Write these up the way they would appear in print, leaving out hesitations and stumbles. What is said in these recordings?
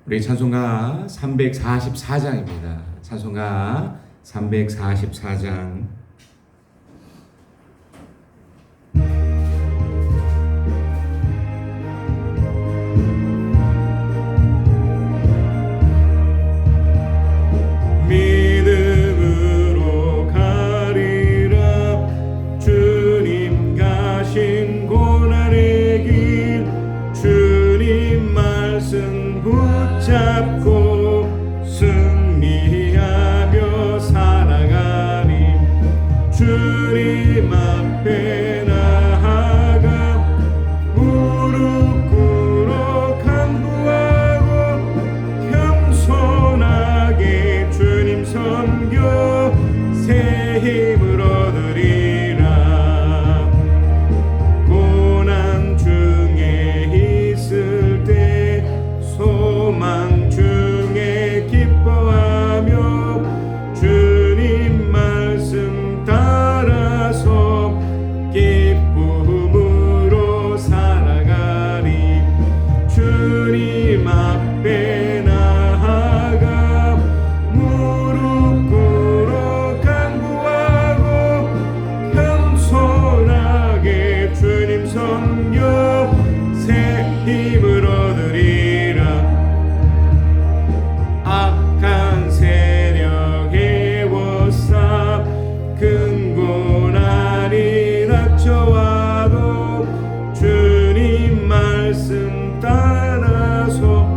우리 찬송가 344장입니다. 찬송가 344장. 믿음으로 가리라. 주님 가신 고난의 길, 주님 말씀 붙잡고 승리하며 살아가리. 주님 앞에 나아가 무릎 꿇어 간구하고 겸손하게 주님 섬겨 새 힘을 얻으리라. 고난 중에 있을 때 소망 중에 기뻐하며 주님 말씀 따라서 기쁨으로 살아가리. 주님 앞에 나아가 무릎 꿇어 간구하고 겸손하게 주님 섬겨 새 힘을 얻으리라. 악한 세력에 워싸 근고난이 닥쳐와도 주님 말씀 따라서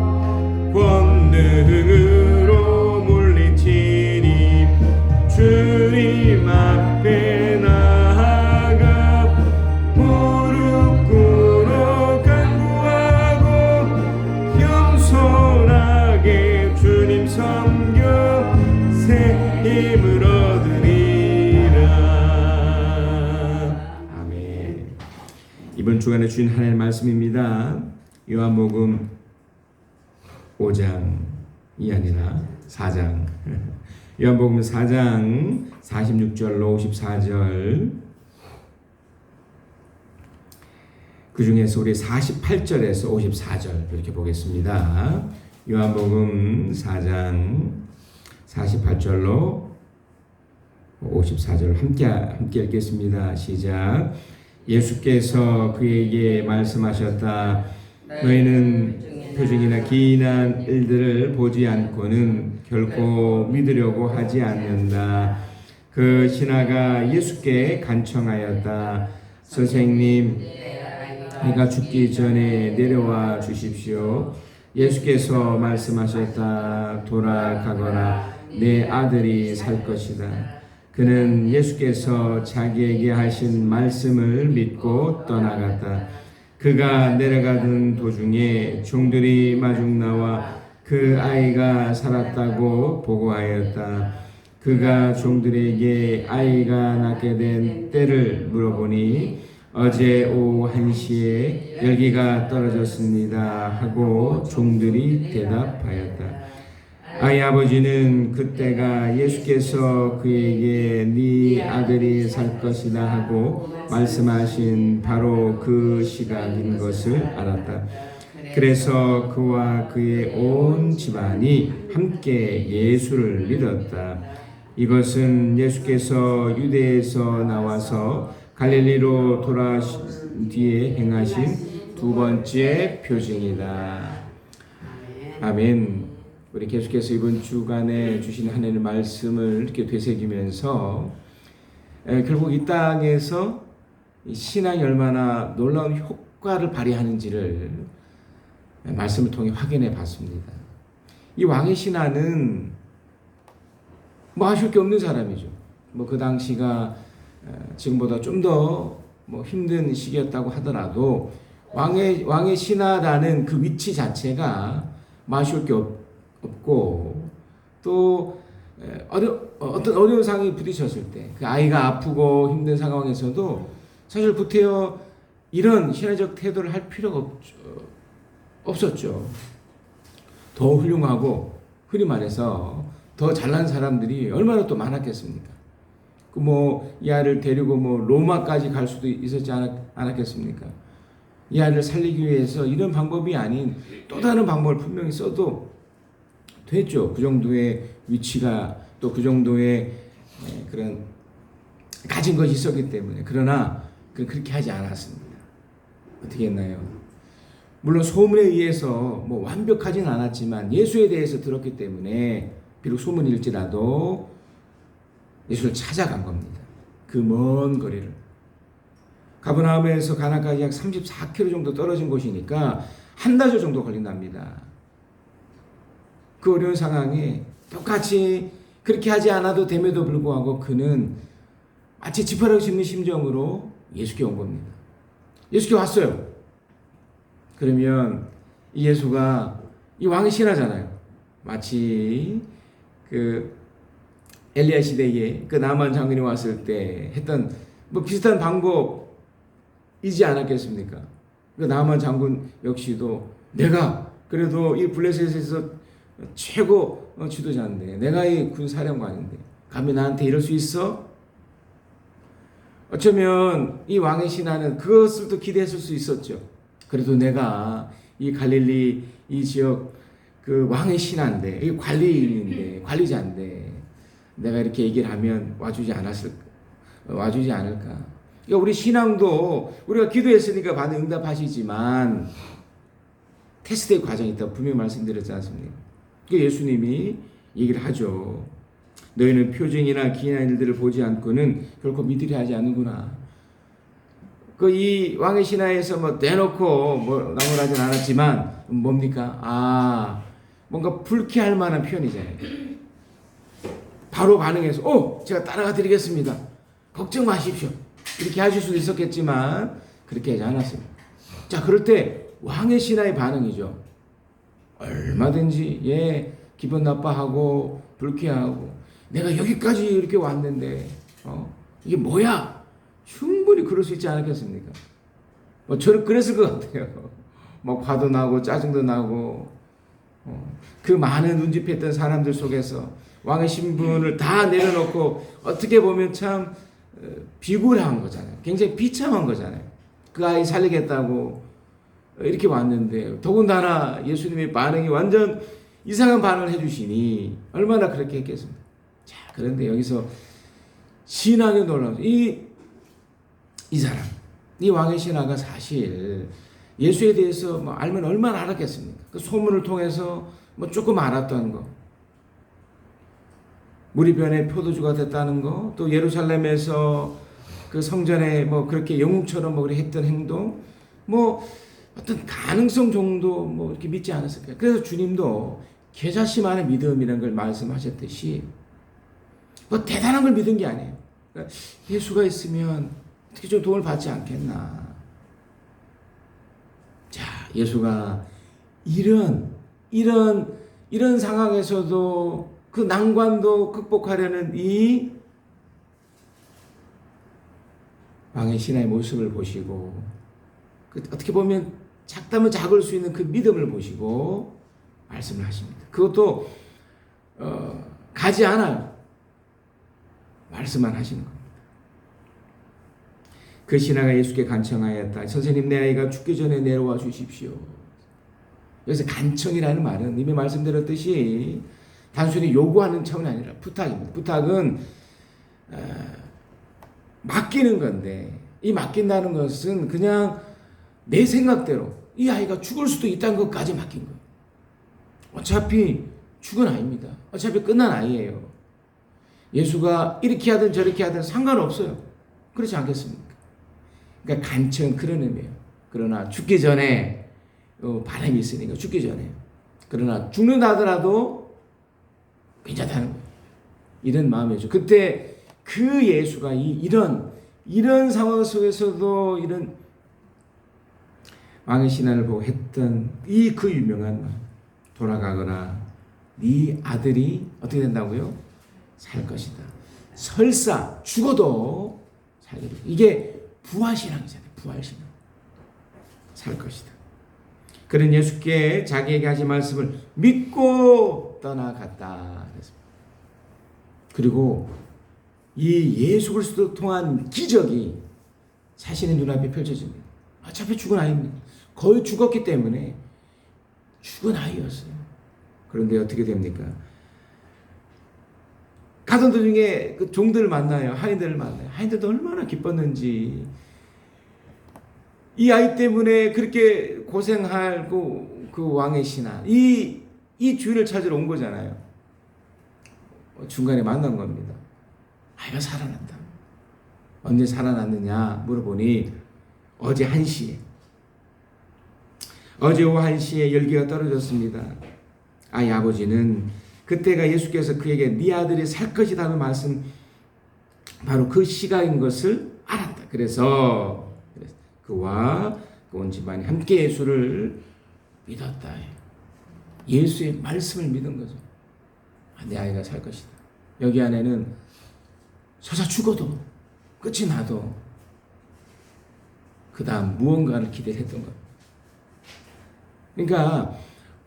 권능으로 물리치니. 주님 앞에 나아가 무릎 꿇어 간구하고 겸손하게 주님 섬겨 새 힘을 얻으리라. 아멘. 이번 주간에 주신 하나님의 말씀입니다. 요한복음 5장이 아니라 4장. 요한복음 4장 46절로 54절. 그 중에서 우리 48절에서 54절 이렇게 보겠습니다. 요한복음 4장 48절로 54절 함께 읽겠습니다. 시작. 예수께서 그에게 말씀하셨다. 너희는 표징이나 기이한 일들을 보지 않고는 결코 믿으려고 하지 않는다. 그 신하가 예수께 간청하였다. 선생님, 내가 죽기 전에 내려와 주십시오. 예수께서 말씀하셨다. 돌아가거라. 내 아들이 살 것이다. 그는 예수께서 자기에게 하신 말씀을 믿고 떠나갔다. 그가 내려가던 도중에 종들이 마중 나와 그 아이가 살았다고 보고하였다. 그가 종들에게 아이가 낳게 된 때를 물어보니 어제 오후 1시에 열기가 떨어졌습니다 하고 종들이 대답하였다. 아이 아버지는 그때가 예수께서 그에게 네 아들이 살 것이다 하고 말씀하신 바로 그 시각인 것을 알았다. 그래서 그와 그의 온 집안이 함께 예수를 믿었다. 이것은 예수께서 유대에서 나와서 갈릴리로 돌아오신 뒤에 행하신 두 번째 표징이다. 아멘. 우리 계속해서 이번 주간에 주신 하나님의 말씀을 이렇게 되새기면서 결국 이 땅에서 신앙이 얼마나 놀라운 효과를 발휘하는지를 말씀을 통해 확인해 봤습니다. 이 왕의 신하는 뭐 아쉬울 게 없는 사람이죠. 뭐 그 당시가 지금보다 좀 더 뭐 힘든 시기였다고 하더라도 왕의 신하라는 그 위치 자체가 뭐 아쉬울 게 없고 또 어떤 어려운 상황이 부딪혔을 때 그 아이가 아프고 힘든 상황에서도 사실 구태여 이런 신화적 태도를 할 필요가 없었죠. 더 훌륭하고 흔히 말해서 더 잘난 사람들이 얼마나 또 많았겠습니까? 이 아이를 데리고 로마까지 갈 수도 있었지 않았겠습니까? 이 아이를 살리기 위해서 이런 방법이 아닌 또 다른 방법을 분명히 써도 됐죠. 그 정도의 위치가 또 그 정도의 그런 가진 것이 있었기 때문에. 그러나 그렇게 하지 않았습니다. 어떻게 했나요? 물론 소문에 의해서 뭐 완벽하진 않았지만 예수에 대해서 들었기 때문에 비록 소문일지라도 예수를 찾아간 겁니다. 그 먼 거리를. 가버나움에서 가나까지 약 34km 정도 떨어진 곳이니까 한나절 정도 걸린답니다. 그 어려운 상황에 똑같이 그렇게 하지 않아도 됨에도 불구하고 그는 마치 지푸라기 짚는 심정으로 예수께 온 겁니다. 예수께 왔어요. 그러면 이 예수가 이 왕의 신하잖아요. 마치 그 엘리야 시대에 그 나만 장군이 왔을 때 했던 뭐 비슷한 방법이지 않았겠습니까? 그 나만 장군 역시도 내가 그래도 이 블레셋에서 최고 지도자인데 내가 이 군사령관인데 감히 나한테 이럴 수 있어? 어쩌면 이 왕의 신하는 그것을 또 기대했을 수 있었죠. 그래도 내가 이 갈릴리 이 지역 그 왕의 신하인데 이 관리자인데 내가 이렇게 얘기를 하면 와주지 않을까? 그러니까 우리 신앙도 우리가 기도했으니까 받은 응답하시지만 테스트의 과정이 있다고 분명히 말씀드렸지 않습니까? 예수님이 얘기를 하죠. 너희는 표징이나 기이한 일들을 보지 않고는 결코 믿으려 하지 않는구나. 이 왕의 신하에서 뭐 대놓고 뭐 나무라진 않았지만 뭡니까? 뭔가 불쾌할 만한 표현이잖아요. 바로 반응해서 제가 따라가 드리겠습니다. 걱정 마십시오. 이렇게 하실 수도 있었겠지만 그렇게 하지 않았습니다. 자, 그럴 때 왕의 신하의 반응이죠. 얼마든지 기분 나빠하고 불쾌하고 내가 여기까지 이렇게 왔는데 이게 뭐야? 충분히 그럴 수 있지 않았겠습니까? 저는 그랬을 것 같아요. 화도 나고 짜증도 나고 그 많은 운집했던 사람들 속에서 왕의 신분을 다 내려놓고 어떻게 보면 참 비굴한 거잖아요. 굉장히 비참한 거잖아요. 그 아이 살리겠다고 이렇게 왔는데 더군다나 예수님의 반응이 완전 이상한 반응을 해주시니 얼마나 그렇게 했겠습니까? 자, 그런데 여기서 신앙의 놀라움. 이 사람, 이 왕의 신하가 사실 예수에 대해서 알면 얼마나 알았겠습니까? 그 소문을 통해서 조금 알았던 거. 무리변의 표도주가 됐다는 거, 또 예루살렘에서 그 성전에 그렇게 영웅처럼 했던 행동, 어떤 가능성 정도 이렇게 믿지 않았을까요? 그래서 주님도 겨자씨 안의 믿음이라는 걸 말씀하셨듯이 대단한 걸 믿은 게 아니에요. 그러니까 예수가 있으면 어떻게 좀 도움을 받지 않겠나. 자, 예수가 이런 상황에서도 그 난관도 극복하려는 이 왕의 신하의 모습을 보시고 어떻게 보면 작다면 작을 수 있는 그 믿음을 보시고 말씀을 하십니다. 그것도 가지 않아요. 말씀만 하시는 겁니다. 그 신하가 예수께 간청하였다. 선생님, 내 아이가 죽기 전에 내려와 주십시오. 여기서 간청이라는 말은 이미 말씀드렸듯이 단순히 요구하는 차원이 아니라 부탁입니다. 부탁은 맡기는 건데 이 맡긴다는 것은 그냥 내 생각대로 이 아이가 죽을 수도 있다는 것까지 맡긴 거예요. 어차피 죽은 아이입니다. 어차피 끝난 아이예요. 예수가 이렇게 하든 저렇게 하든 상관없어요. 그렇지 않겠습니까? 그러니까 간청은 그런 의미예요. 그러나 죽기 전에 바람이 있으니까 죽기 전에. 그러나 죽는다 하더라도 괜찮다는 거예요. 이런 마음이죠. 그때 그 예수가 이런 상황 속에서도 이런 왕의 신하를 보고 했던 그 유명한 말. 돌아가거라. 네 아들이 어떻게 된다고요? 살 것이다. 설사 죽어도 살게 될. 이게 부활신앙이잖아요. 부활신앙. 살 것이다. 그는 예수께 자기에게 하신 말씀을 믿고 떠나갔다. 그리고 이 예수 그리스도를 통한 기적이 자신의 눈앞에 펼쳐집니다. 어차피 죽은 아이입니다. 거의 죽었기 때문에 죽은 아이였어요. 그런데 어떻게 됩니까? 가던 도중에 그 종들을 만나요. 하인들을 만나요. 하인들도 얼마나 기뻤는지. 이 아이 때문에 그렇게 고생하고 그 왕의 신하, 이 주인을 찾으러 온 거잖아요. 중간에 만난 겁니다. 아이가 살아난다. 언제 살아났느냐 물어보니 어제 1시에. 어제 오후 1시에 열기가 떨어졌습니다. 아이 아버지는 그때가 예수께서 그에게 네 아들이 살 것이라는 말씀, 바로 그 시각인 것을 알았다. 그래서 그와 그 온 집안이 함께 예수를 믿었다. 예수의 말씀을 믿은 거죠. 내 아이가 살 것이다. 여기 안에는 서사 죽어도 끝이 나도 그 다음 무언가를 기대했던 것. 그러니까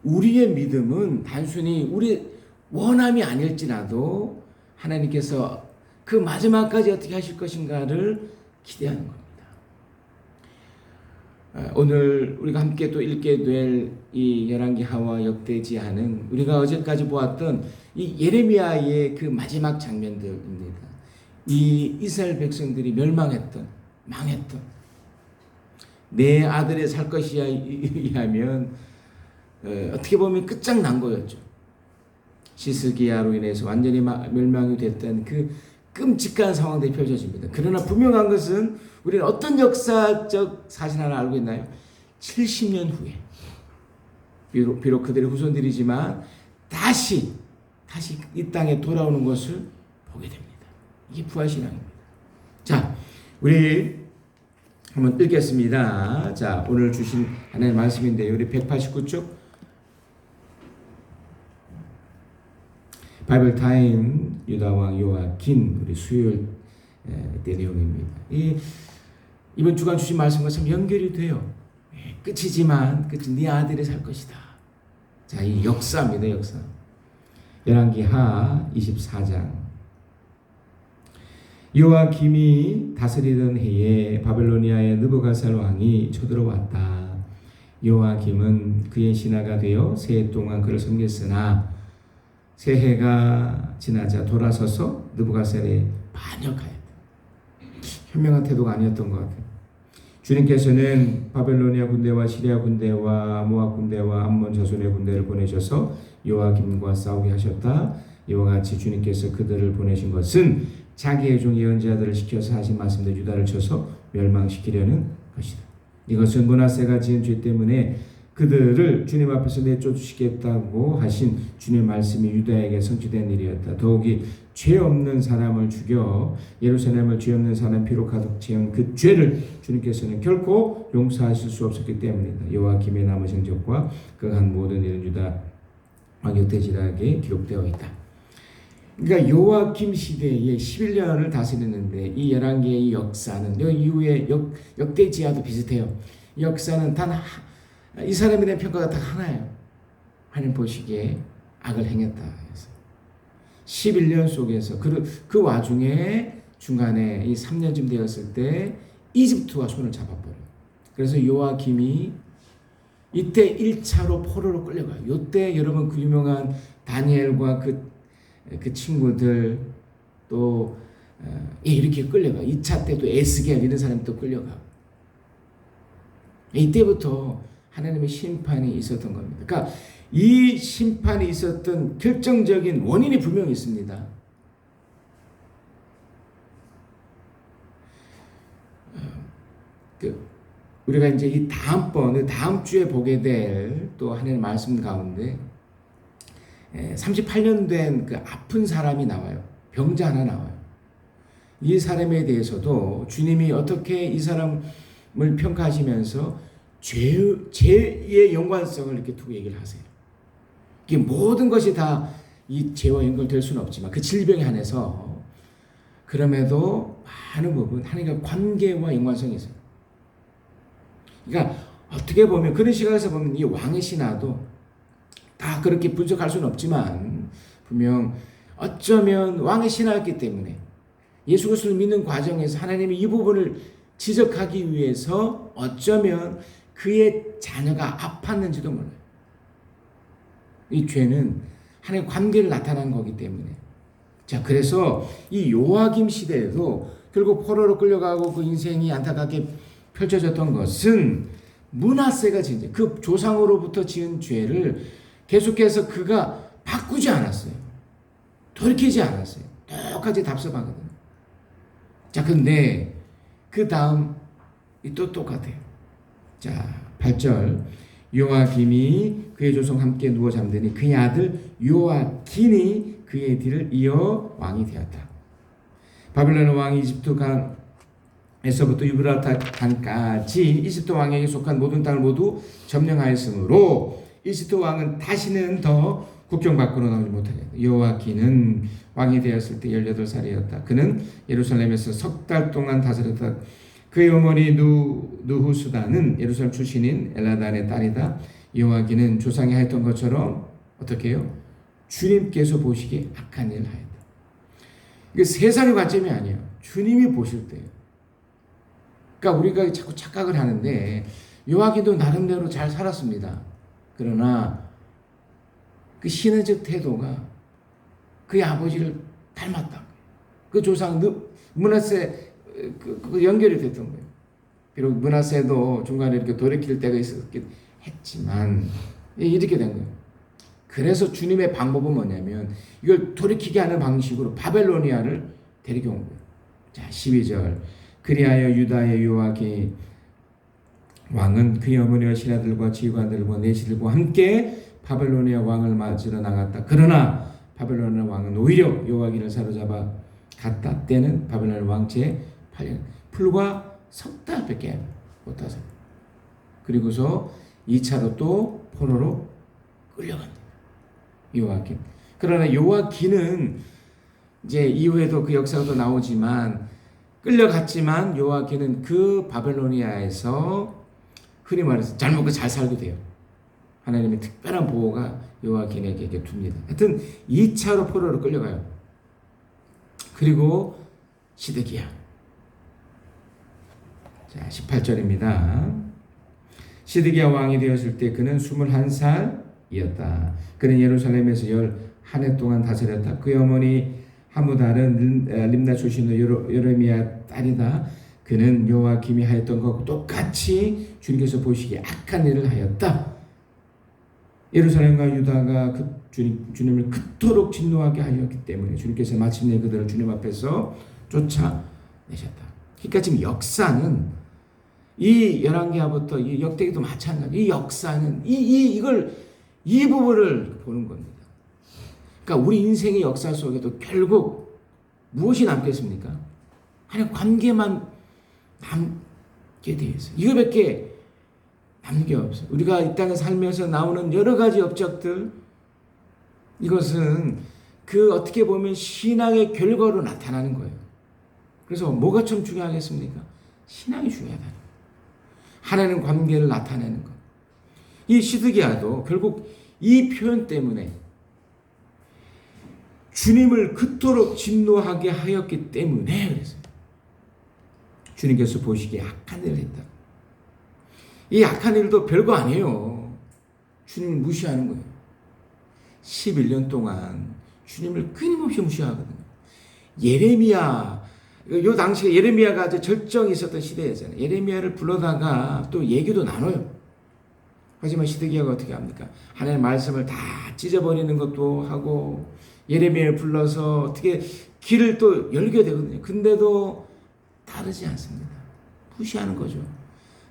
우리의 믿음은 단순히 우리 원함이 아닐지라도 하나님께서 그 마지막까지 어떻게 하실 것인가를 기대하는 겁니다. 오늘 우리가 함께 또 읽게 될 이 열왕기하와 역대지하는 우리가 어제까지 보았던 이 예레미야의 그 마지막 장면들입니다. 이 이스라엘 백성들이 멸망했던, 망했던, 내 아들이 살 것이야 하면 어떻게 보면 끝장난 거였죠. 시스기야로 인해서 완전히 멸망이 됐던 그 끔찍한 상황들이 펼쳐집니다. 그러나 분명한 것은 우리는 어떤 역사적 사실 하나 알고 있나요? 70년 후에 비록 그들의 후손들이지만 다시 이 땅에 돌아오는 것을 보게 됩니다. 이게 부활신앙입니다. 자, 우리 한번 읽겠습니다. 자, 오늘 주신 하나님의 말씀인데요. 우리 189쪽 바이블 타임 유다왕 요아긴 우리 수요일 때 내용입니다. 이번 주간 주신 말씀과 참 연결이 돼요. 끝이지만 끝은 네 아들이 살 것이다. 자, 이 역사입니다. 역사. 열왕기하 24장. 요아김이 다스리던 해에 바벨로니아의 느부갓살 왕이 쳐들어왔다. 요아김은 그의 신하가 되어 새 해 동안 그를 섬겼으나 새해가 지나자 돌아서서 느부갓살에 반역하였다. 현명한 태도가 아니었던 것 같아요. 주님께서는 바벨로니아 군대와 시리아 군대와 모압 군대와 암몬 자손의 군대를 보내셔서 요아김과 싸우게 하셨다. 이와 같이 주님께서 그들을 보내신 것은 자기의 종 예언자들을 시켜서 하신 말씀대로 유다를 쳐서 멸망시키려는 것이다. 이것은 므낫세가 지은 죄 때문에 그들을 주님 앞에서 내쫓으시겠다고 하신 주님의 말씀이 유다에게 성취된 일이었다. 더욱이 죄 없는 사람을 죽여 예루살렘을 죄 없는 사람 피로 가득 채운 그 죄를 주님께서는 결코 용서하실 수 없었기 때문이다. 요아김의 남은 행적과 그 한 모든 일은 유다 왕 역대지략에 기록되어 있다. 그러니까 요아김 시대에 11년을 다스리는데 이 11개의 역사는 이 이후에 역대지하도 비슷해요. 이 역사는 이 사람에 대한 평가가 딱 하나예요. 하나님 보시기에 악을 행했다 해서 11년 속에서 그 와중에 중간에 이 3년쯤 되었을 때 이집트와 손을 잡아버려요. 그래서 요아김이 이때 1차로 포로로 끌려가요. 이때 여러분 그 유명한 다니엘과 그 친구들 또 이렇게 끌려가요. 2차 때도 에스겔 이런 사람이 또 끌려가고 이때부터 하나님의 심판이 있었던 겁니다. 그러니까 이 심판이 있었던 결정적인 원인이 분명히 있습니다. 우리가 이제 이 다음 주에 보게 될 또 하나님의 말씀 가운데 38년 된 그 아픈 사람이 나와요. 병자 하나 나와요. 이 사람에 대해서도 주님이 어떻게 이 사람을 평가하시면서 죄의 연관성을 이렇게 두고 얘기를 하세요. 이게 모든 것이 다 이 죄와 연결될 수는 없지만 그 질병에 한해서 그럼에도 많은 부분 하나님과 관계와 연관성이 있어요. 그러니까 어떻게 보면 그런 시각에서 보면 이 왕의 신하도 다 그렇게 분석할 수는 없지만 분명 어쩌면 왕의 신하였기 때문에 예수 그리스도를 믿는 과정에서 하나님이 이 부분을 지적하기 위해서 어쩌면 그의 자녀가 아팠는지도 몰라요. 이 죄는 하나님의 관계를 나타내는 거기 때문에. 자, 그래서 이 요아김 시대에도 결국 포로로 끌려가고 그 인생이 안타깝게 펼쳐졌던 것은 므낫세가 지은 그 조상으로부터 지은 죄를 계속해서 그가 바꾸지 않았어요. 돌이키지 않았어요. 똑같이 답답하거든요. 자, 근데 그 다음 또 똑같아요. 자, 8절. 요아김이 그의 조상 함께 누워 잠드니 그의 아들 요아긴이 그의 뒤를 이어 왕이 되었다. 바벨론 왕이 이집트 강에서부터 유브라타 강까지 이집트 왕에게 속한 모든 땅을 모두 점령하였으므로 이집트 왕은 다시는 더 국경 밖으로 나오지 못하겠다. 요아긴은 왕이 되었을 때 18살이었다. 그는 예루살렘에서 석 달 동안 다스렸다. 그의 어머니 누후수다는 예루살렘 출신인 엘라단의 딸이다. 요아긴은 조상이 하였던 것처럼 어떻게 해요? 주님께서 보시기에 악한 일을 하였다. 이게 세상의 관점이 아니에요. 주님이 보실 때예요. 그러니까 우리가 자꾸 착각을 하는데 요아긴도 나름대로 잘 살았습니다. 그러나 그 신의적 태도가 그의 아버지를 닮았다. 그 조상 므낫세 그 연결이 됐던 거예요. 비록 므낫세도 중간에 이렇게 돌이킬 때가 있었긴 했지만 이렇게 된 거예요. 그래서 주님의 방법은 뭐냐면 이걸 돌이키게 하는 방식으로 바벨로니아를 데리고 온 거예요. 자, 12절. 그리하여 유다의 요아긴 왕은 그의 어머니와 신하들과 지휘관들과 내시들과 함께 바벨로니아 왕을 맞으러 나갔다. 그러나 바벨로니아 왕은 오히려 요아긴을 사로잡아 갔다. 때는 바벨로니아 왕제 8년 불과 석 달밖에 못 타서 그리고서 2차로 또 포로로 끌려갑니다. 요아긴. 그러나 요아긴은 이제 이후에도 그 역사가 또 나오지만 끌려갔지만 요아긴은 그 바벨로니아에서 흔히 말해서 잘 먹고 잘 살게 돼요. 하나님의 특별한 보호가 요아긴에게 둡니다. 하여튼 2차로 포로로 끌려가요. 그리고 시드기야. 자, 18절입니다. 시드기야 왕이 되었을 때 그는 21살이었다. 그는 예루살렘에서 11해 동안 다스렸다. 그의 어머니 하무달은 림나 출신의 여레미야 딸이다. 그는 요아김이 하였던 것과 똑같이 주님께서 보시기에 악한 일을 하였다. 예루살렘과 유다가 주님을 그토록 진노하게 하였기 때문에 주님께서 마침내 그들을 주님 앞에서 쫓아내셨다. 그러니까 지금 역사는 이 열왕기하부터 이 역대기도 마찬가지. 이 역사는 이 부분을 보는 겁니다. 그러니까 우리 인생의 역사 속에도 결국 무엇이 남겠습니까? 하나님 관계만 남게 되어 있어요. 이거밖에 남는 게 없어요. 우리가 이 땅에 살면서 나오는 여러 가지 업적들, 이것은 그 어떻게 보면 신앙의 결과로 나타나는 거예요. 그래서 뭐가 좀 중요하겠습니까? 신앙이 중요하다는 거예요. 하나님 관계를 나타내는 것. 이 시드기야도 결국 이 표현 때문에 주님을 그토록 진노하게 하였기 때문에 그랬어요. 주님께서 보시기에 악한 일을 했다. 이 악한 일도 별거 아니에요. 주님을 무시하는 거예요. 11년 동안 주님을 끊임없이 무시하거든요. 예레미야, 요 당시에 예레미야가 아주 절정이 있었던 시대였잖아요. 예레미야를 불러다가 또 얘기도 나눠요. 하지만 시드기야가 어떻게 합니까? 하나님의 말씀을 다 찢어버리는 것도 하고 예레미야를 불러서 어떻게 길을 또 열게 되거든요. 근데도 따르지 않습니다. 무시하는 거죠.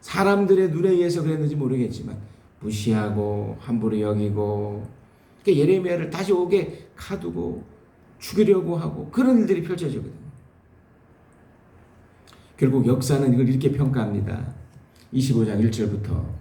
사람들의 눈에 의해서 그랬는지 모르겠지만 무시하고 함부로 여기고 그러니까 예레미야를 다시 오게 가두고 죽이려고 하고 그런 일들이 펼쳐지거든요. 결국 역사는 이걸 이렇게 평가합니다. 25장 1절부터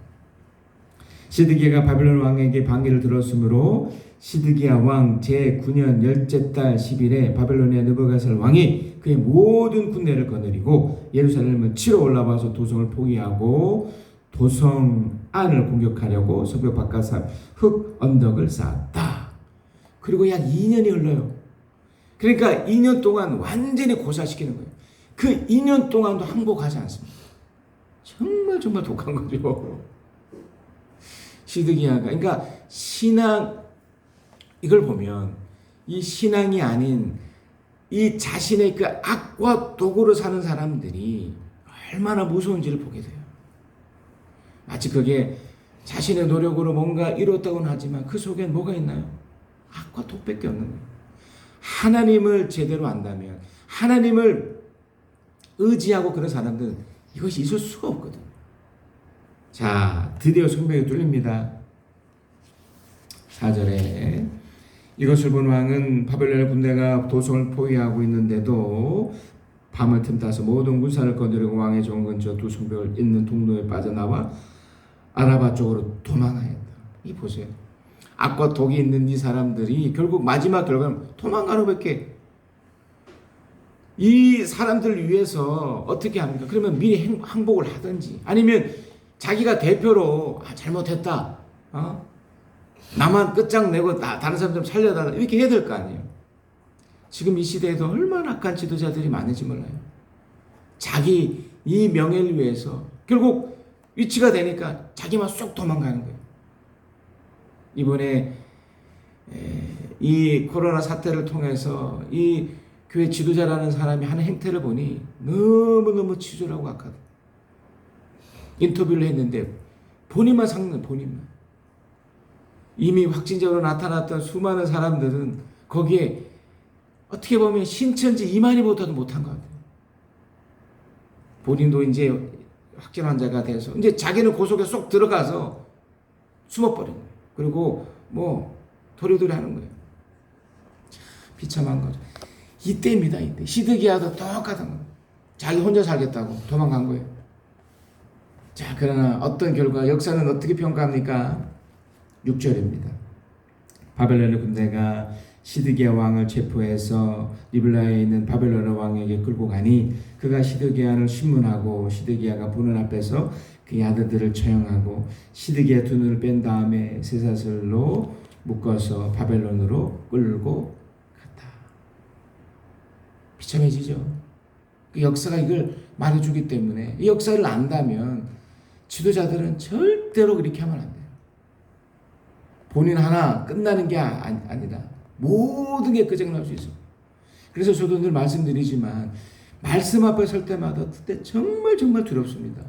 시드기야가 바벨론 왕에게 반기를 들었으므로 시드기야 왕 제9년 10째 달 10일에 바벨로니아 느부갓네살 왕이 그의 모든 군대를 거느리고 예루살렘을 치러 올라와서 도성을 포기하고 도성 안을 공격하려고 성벽 바깥 흙 언덕을 쌓았다. 그리고 약 2년이 흘러요. 그러니까 2년 동안 완전히 고사시키는 거예요. 그 2년 동안도 항복하지 않습니다. 정말 독한 거죠. 시드기야가 그러니까 신앙 이걸 보면 이 신앙이 아닌 이 자신의 그 악과 도구로 사는 사람들이 얼마나 무서운지를 보게 돼요. 마치 그게 자신의 노력으로 뭔가 이뤘다고는 하지만 그 속엔 뭐가 있나요? 악과 독밖에 없는 거예요. 하나님을 제대로 안다면, 하나님을 의지하고 그런 사람들은 이것이 있을 수가 없거든요. 자, 드디어 성벽이 뚫립니다. 4절에 이것을 본 왕은 바벨론의 군대가 도성을 포위하고 있는데도 밤을 틈타서 모든 군사를 거느리고 왕의 정 근처 두 성벽을 잇는 통로에 빠져나와 아라바 쪽으로 도망하였다. 이 보세요. 악과 독이 있는 이 사람들이 결국 마지막 결과는 도망가는 밖에. 이 사람들을 위해서 어떻게 합니까? 그러면 미리 항복을 하든지 아니면 자기가 대표로 잘못했다. 나만 끝장내고 다른 사람 좀 살려달라. 이렇게 해야 될 거 아니에요. 지금 이 시대에도 얼마나 악한 지도자들이 많은지 몰라요. 자기 이 명예를 위해서 결국 위치가 되니까 자기만 쏙 도망가는 거예요. 이번에 이 코로나 사태를 통해서 이 교회 지도자라는 사람이 하는 행태를 보니 너무너무 치졸하고 악하다. 인터뷰를 했는데 본인만 상는 본인만. 이미 확진자로 나타났던 수많은 사람들은 거기에 어떻게 보면 신천지 이만희보다도 못한 것 같아요. 본인도 이제 확진 환자가 돼서 이제 자기는 그 속에 쏙 들어가서 숨어버린 거예요. 그리고 뭐 도리도리 하는 거예요. 비참한 거죠. 이때입니다. 이때. 시드기야도 똑같은 거예요. 자기 혼자 살겠다고 도망간 거예요. 자, 그러나 어떤 결과, 역사는 어떻게 평가합니까? 6절입니다. 바벨론의 군대가 시드기야 왕을 체포해서 리블라에 있는 바벨론 왕에게 끌고 가니 그가 시드기야를 신문하고 시드기야가 보는 앞에서 그의 아들들을 처형하고 시드기야 두 눈을 뺀 다음에 쇠사슬로 묶어서 바벨론으로 끌고 갔다. 비참해지죠. 그 역사가 이걸 말해주기 때문에 이 역사를 안다면 지도자들은 절대로 그렇게 하면 안 돼요. 본인 하나 끝나는 게 아니라 모든 게 끝장날 수 있어. 그래서 저도 늘 말씀드리지만 말씀 앞에 설 때마다 그때 정말 두렵습니다.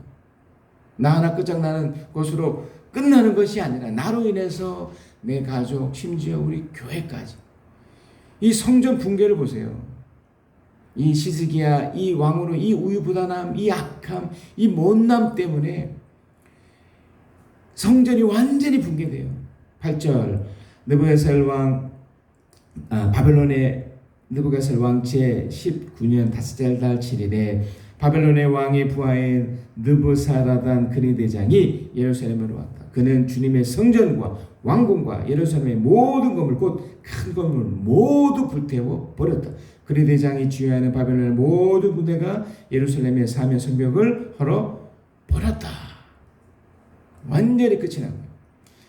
나 하나 끝장나는 것으로 끝나는 것이 아니라 나로 인해서 내 가족, 심지어 우리 교회까지. 이 성전 붕괴를 보세요. 이 시드기야, 이 왕으로 이 우유부단함, 이 악함, 이 못남 때문에 성전이 완전히 붕괴돼요. 8절 느부갓네살 왕 바벨론의 느부갓네살 왕제 19년 다섯째 달 7일에 바벨론의 왕의 부하인 느부사라단 근위 대장이 예루살렘으로 왔다. 그는 주님의 성전과 왕궁과 예루살렘의 모든 건물 곧 큰 건물 모두 불태워 버렸다. 근위 대장이 주유하는 바벨론의 모든 군대가 예루살렘의 사면 성벽을 헐어 버렸다. 완전히 끝이 난 거예요.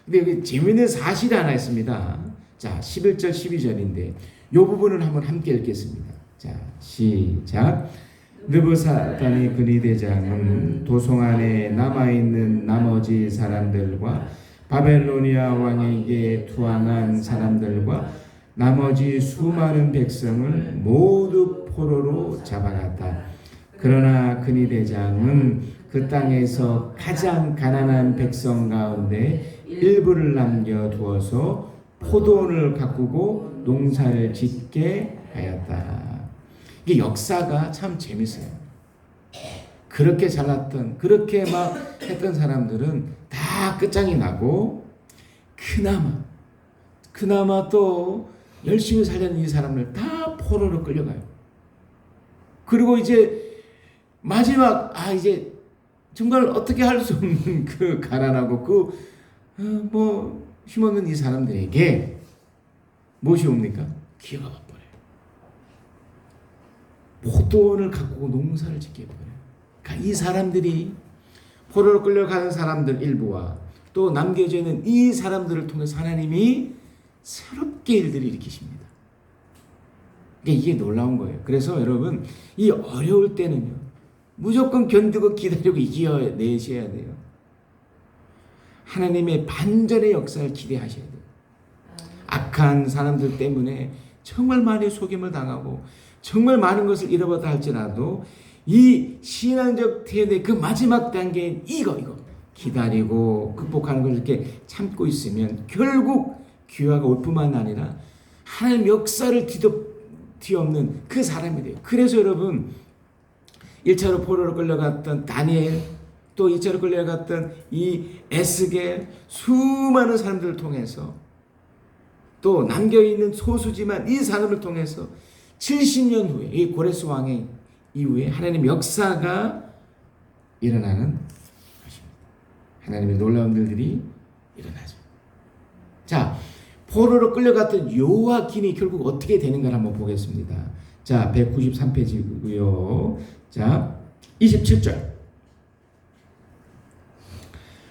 근데 여기 재미있는 사실이 하나 있습니다. 자, 11절 12절인데 이 부분을 한번 함께 읽겠습니다. 자, 시작. 느부사단의 근위 대장은 도성 안에 남아있는 나머지 사람들과 바벨로니아 왕에게 투항한 사람들과 나머지 수많은 백성을 모두 포로로 잡아갔다. 그러나 근위 대장은 그 땅에서 가장 가난한 백성 가운데 일부를 남겨두어서 포도원을 가꾸고 농사를 짓게 하였다. 이게 역사가 참 재밌어요. 그렇게 잘났던, 그렇게 막 했던 사람들은 다 끝장이 나고 그나마 또 열심히 살려는 이 사람들 다 포로로 끌려가요. 그리고 이제 마지막 이제 정말 어떻게 할 수 없는 그 가난하고 힘없는 이 사람들에게 무엇이 옵니까? 기회가 와버려요. 포도원을 가꾸고 농사를 짓게 해버려요. 그러니까 이 사람들이 포로로 끌려가는 사람들 일부와 또 남겨져 있는 이 사람들을 통해서 하나님이 새롭게 일들을 일으키십니다. 그러니까 이게 놀라운 거예요. 그래서 여러분 이 어려울 때는요 무조건 견디고 기다리고 이겨내셔야 돼요. 하나님의 반전의 역사를 기대하셔야 돼요. 악한 사람들 때문에 정말 많이 속임을 당하고 정말 많은 것을 잃어버렸다 할지라도 이 신앙적 태도의 그 마지막 단계인 이거 기다리고 극복하는 걸 이렇게 참고 있으면 결국 기회가 올 뿐만 아니라 하나님 역사를 뒤엎는 그 사람이 돼요. 그래서 여러분 1차로 포로로 끌려갔던 다니엘, 또 2차로 끌려갔던 이 에스겔, 수많은 사람들을 통해서 또 남겨있는 소수지만 이 사람을 통해서 70년 후에 이 고레스 왕의 이후에 하나님의 역사가 일어나는 것입니다. 하나님의 놀라운 일들이 일어나죠. 자, 포로로 끌려갔던 요아긴이 결국 어떻게 되는가를 한번 보겠습니다. 자, 193페이지고요. 자, 27절.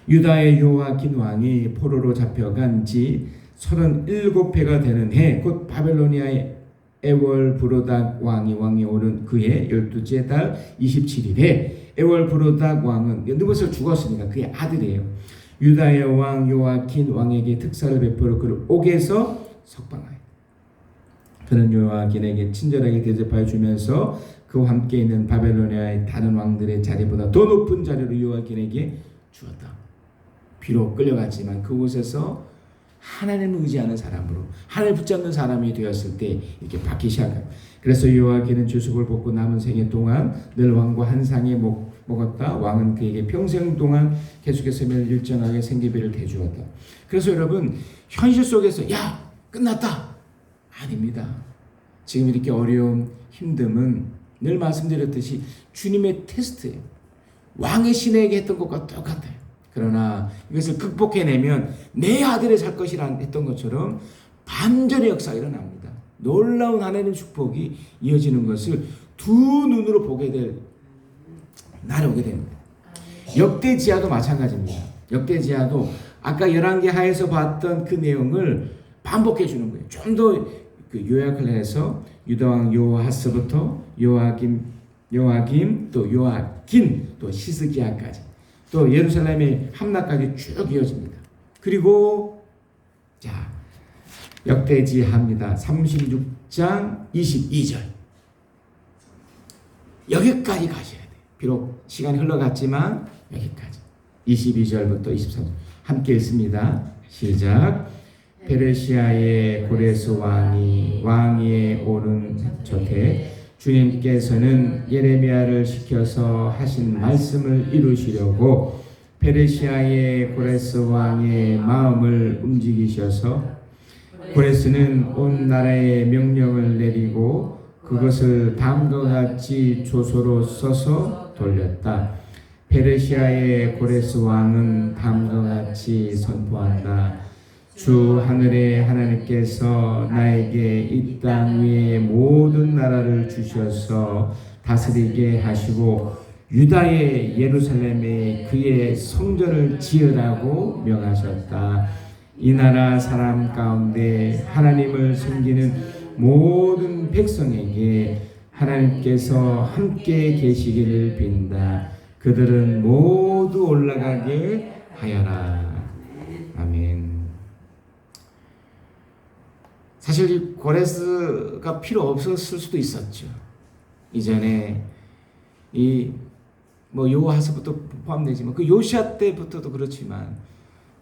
유다의 요아긴 왕이 포로로 잡혀간 지 37회가 되는 해, 곧 바벨로니아의 에월브로닥 왕이 오른 그해 12째 달 27일에 에월브로닥 왕은 느부갓네살 죽었으니까 그의 아들이에요. 유다의 왕 요아긴 왕에게 특사를 베풀어 그를 옥에서 석방하였다. 그는 요아긴에게 친절하게 대접하여 주면서 그와 함께 있는 바벨로니아의 다른 왕들의 자리보다 더 높은 자리를 요아긴에게 주었다. 비록 끌려갔지만 그곳에서 하나님을 의지하는 사람으로 하나님을 붙잡는 사람이 되었을 때 이렇게 받기 시작합니다. 그래서 요아긴은 주습을 벗고 남은 생애 동안 늘 왕과 한 상에 먹었다. 왕은 그에게 평생 동안 계속해서 일정하게 생계비를 대주었다. 그래서 여러분 현실 속에서 야 끝났다 아닙니다. 지금 이렇게 어려움 힘듦은 늘 말씀드렸듯이 주님의 테스트예요. 왕의 신에게 했던 것과 똑같아요. 그러나 이것을 극복해내면 내 아들이 살 것이라 했던 것처럼 반전의 역사가 일어납니다. 놀라운 하나님의 축복이 이어지는 것을 두 눈으로 보게 될 날이 오게 됩니다. 역대지하도 마찬가지입니다. 역대지하도 아까 11개 하에서 봤던 그 내용을 반복해 주는 거예요. 좀 더 그 요약을 해서 유다왕 요아하스부터 요아김 또 요아긴 또 시스기야까지 또 예루살렘의 함락까지 쭉 이어집니다. 그리고 자 역대지하입니다. 36장 22절 여기까지 가셔야 돼요. 비록 시간이 흘러갔지만 여기까지 22절부터 23절 함께 읽습니다. 시작. 페르시아의 고레스 왕이 오른 저때 주님께서는 예레미야를 시켜서 하신 말씀을 이루시려고 페르시아의 고레스 왕의 마음을 움직이셔서 고레스는 온 나라에 명령을 내리고 그것을 다음과 같이 조서로 써서 돌렸다. 페르시아의 고레스 왕은 다음과 같이 선포한다. 주 하늘의 하나님께서 나에게 이 땅 위의 모든 나라를 주셔서 다스리게 하시고 유다의 예루살렘에 그의 성전을 지으라고 명하셨다. 이 나라 사람 가운데 하나님을 섬기는 모든 백성에게 하나님께서 함께 계시기를 빈다. 그들은 모두 올라가게 하여라. 아멘. 사실 이 고레스가 필요 없었을 수도 있었죠. 이전에 요아하스부터 포함되지만 그 요시아 때부터도 그렇지만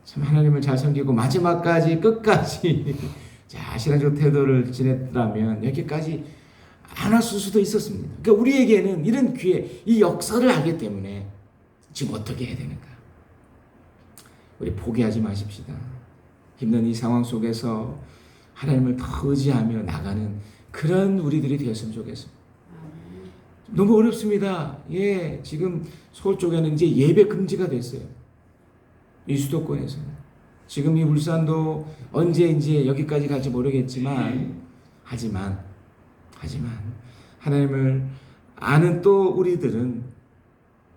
참 하나님을 잘 섬기고 마지막까지 끝까지 신앙적 태도를 지냈다면 여기까지 안 왔을 수도 있었습니다. 그러니까 우리에게는 이런 기회, 이 역사를 알기 때문에 지금 어떻게 해야 되는가? 우리 포기하지 마십시다. 힘든 이 상황 속에서 하나님을 더 의지하며 나가는 그런 우리들이 되었으면 좋겠습니다. 너무 어렵습니다. 지금 서울 쪽에는 이제 예배 금지가 됐어요. 이 수도권에서. 지금 이 울산도 언제 이제 여기까지 갈지 모르겠지만, 하지만 하나님을 아는 또 우리들은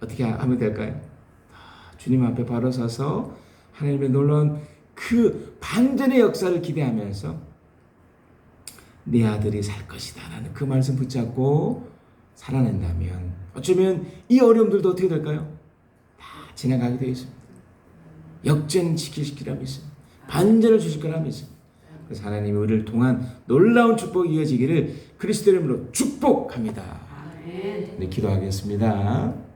어떻게 하면 될까요? 주님 앞에 바로 서서 하나님의 놀라운 그 반전의 역사를 기대하면서 내 아들이 살 것이다 라는 그 말씀 붙잡고 살아낸다면 어쩌면 이 어려움들도 어떻게 될까요? 다 지나가게 되어 있습니다. 역전 지키실 거라 믿습니다. 반전을 주실 거라 믿습니다. 그래서 하나님이 우리를 통한 놀라운 축복이 이어지기를 그리스도 이름으로 축복합니다. 네, 기도하겠습니다.